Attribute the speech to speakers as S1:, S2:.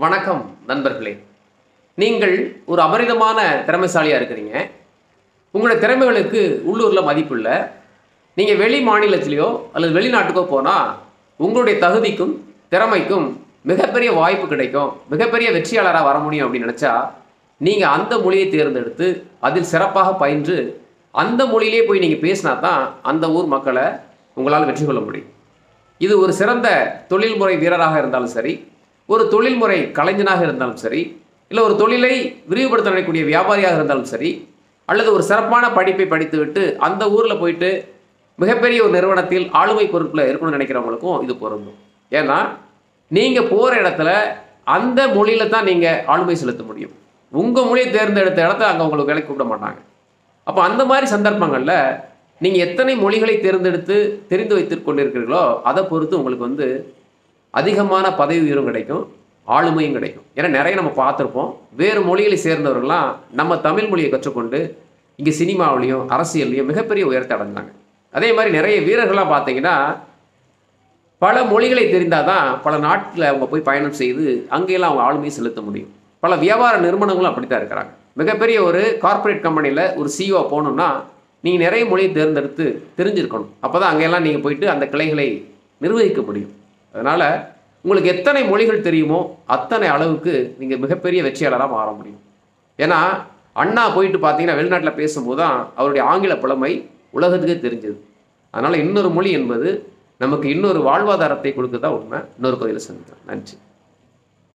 S1: வணக்கம் நண்பர்களே. நீங்கள் ஒரு அபரிதமான திறமைசாலியாக இருக்கிறீங்க. உங்களுடைய திறமைகளுக்கு உள்ளூரில் மதிப்பு இல்லை. நீங்கள் வெளி மாநிலத்திலேயோ அல்லது வெளிநாட்டுக்கோ போனால் உங்களுடைய தகுதிக்கும் திறமைக்கும் மிகப்பெரிய வாய்ப்பு கிடைக்கும், மிகப்பெரிய வெற்றியாளராக வர முடியும் அப்படின்னு நினச்சா நீங்கள் அந்த மொழியை தேர்ந்தெடுத்து அதில் சிறப்பாக பயின்று அந்த மொழியிலே போய் நீங்கள் பேசினா தான் அந்த ஊர் மக்களை உங்களால் வெற்றி கொள்ள முடியும். இது ஒரு சிறந்த தொழில்முறை வீரராக இருந்தாலும் சரி, ஒரு தொழில்முறை கலைஞனாக இருந்தாலும் சரி, இல்லை ஒரு தொழிலை விரிவுபடுத்த நினைக்கக்கூடிய வியாபாரியாக இருந்தாலும் சரி, அல்லது ஒரு சிறப்பான படிப்பை படித்துவிட்டு அந்த ஊரில் போயிட்டு மிகப்பெரிய ஒரு நிறுவனத்தில் ஆளுமை பொறுப்பில் இருக்கணும்னு நினைக்கிறவங்களுக்கும் இது பொருந்தும். ஏன்னா நீங்கள் போகிற இடத்துல அந்த மொழியில் தான் நீங்கள் ஆளுமை செலுத்த முடியும். உங்கள் மொழியை தேர்ந்தெடுத்த இடத்துல அங்கே உங்களுக்கு வேலைக்கு கூப்பிட மாட்டாங்க. அப்போ அந்த மாதிரி சந்தர்ப்பங்களில் நீங்கள் எத்தனை மொழிகளை தேர்ந்தெடுத்து தெரிந்து வைத்து கொண்டிருக்கிறீர்களோ அதை பொறுத்து உங்களுக்கு அதிகமான பதவி உயர்வும் கிடைக்கும், ஆளுமையும் கிடைக்கும். ஏன்னா நிறைய நம்ம பார்த்துருப்போம், வேறு மொழிகளை சேர்ந்தவர்கள்லாம் நம்ம தமிழ் மொழியை கற்றுக்கொண்டு இங்கே சினிமாவிலையும் அரசியல்லையும் மிகப்பெரிய உயரத்தை அடைஞ்சாங்க. அதே மாதிரி நிறைய வீரர்கள்லாம் பார்த்தீங்கன்னா பல மொழிகளை தெரிந்தால் தான் பல நாட்டில் அவங்க போய் பயணம் செய்து அங்கெல்லாம் அவங்க ஆளுமையை செலுத்த முடியும். பல வியாபார நிறுவனங்களும் அப்படித்தான் இருக்கிறாங்க. மிகப்பெரிய ஒரு கார்ப்பரேட் கம்பெனியில் ஒரு சிஇஓ போகணுன்னா நீங்கள் நிறைய மொழியை தேர்ந்தெடுத்து தெரிஞ்சிருக்கணும். அப்போ தான் அங்கெல்லாம் நீங்கள் போயிட்டு அந்த கிளைகளை நிர்வகிக்க முடியும். அதனால் உங்களுக்கு எத்தனை மொழிகள் தெரியுமோ அத்தனை அளவுக்கு நீங்கள் மிகப்பெரிய வெற்றியாளராக மாற முடியும். ஏன்னா அண்ணா போயிட்டு பார்த்தீங்கன்னா வெளிநாட்டில் பேசும்போது தான் அவருடைய ஆங்கில புலமை உலகத்துக்கே தெரிஞ்சது. அதனால் இன்னொரு மொழி என்பது நமக்கு இன்னொரு வாழ்வாதாரத்தை கொடுக்க தான் உண்மை. இன்னொரு பதிவில் சந்திக்கிறேன். நன்றி.